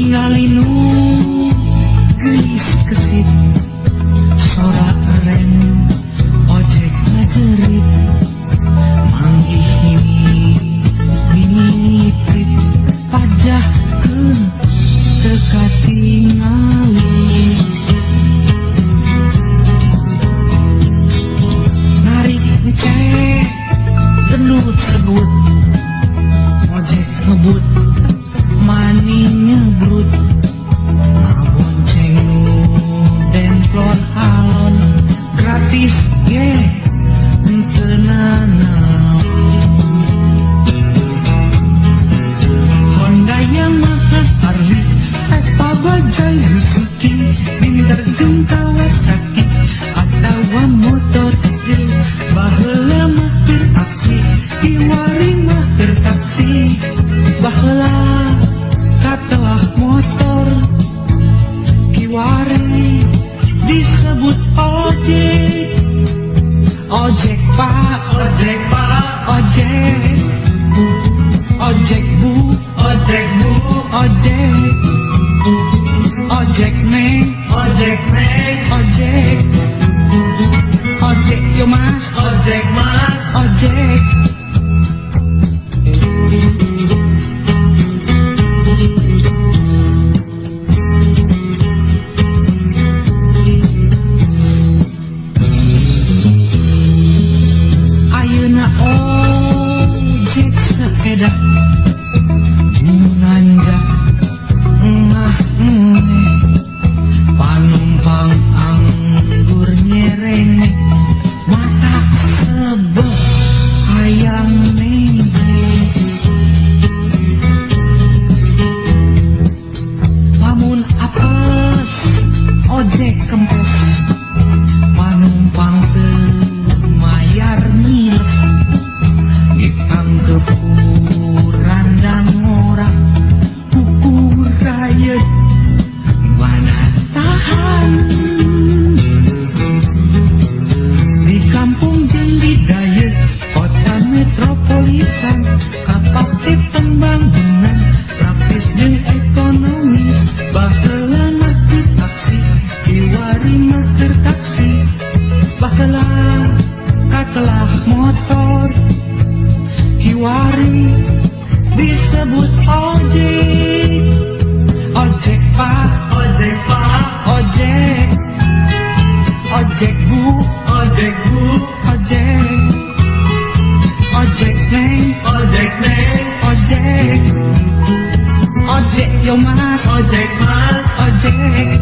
ningali nu geus kesit sora eren ojek ngajerit manggih ini prit pajahkeun teu katingali narik cek gendut sebut ojek ngebut maning nyebrut ngabonceng demplon alon gratis ye henteu nanam Honda Yamaha Harley Vespa Bajaj Suzuki minder jeung Kawasaki atawa motor kecil baheula mah keur taksi kiwari mah keur taksi baheula katelah motor kiwari disebut ojek ojek pak ojek pak ojek ojek bu ojek bu ojek ojek neng ojek neng ojek ojek yo mas ojek mas ojek ayeuna ojek sepeda menanjak panumpang anggur nyereng mata sebel hayang nengge lamun apes ojek kempes panumpang teu mayar miles dianggep randang orang kuku raya mana tahan di kampung jeung di daya kota metropolitan kapasiti pembangunan praktis jeung ekonomis baheula mah teu taksi kiwari mah teu taksi baheula katelah motor kiwari disebut ojek ojek pak ojek pak ojek ojek bu ojek bu ojek ojek neng ojek neng ojek ojek yo mas ojek mas ojek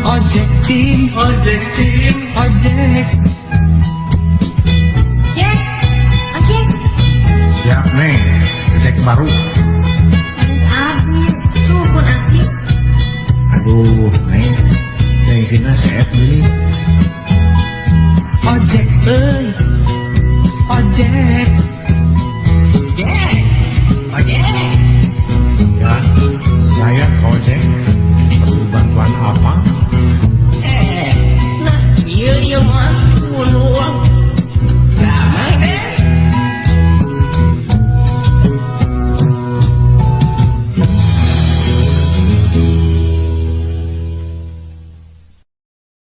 ojek cing ojek cing ojek ya neng ojek baru Abi tuh pun Abi aduh neng neng sini sehat beli ojek euy ojek ojek ojek ya saya ojek perlu bantuan apa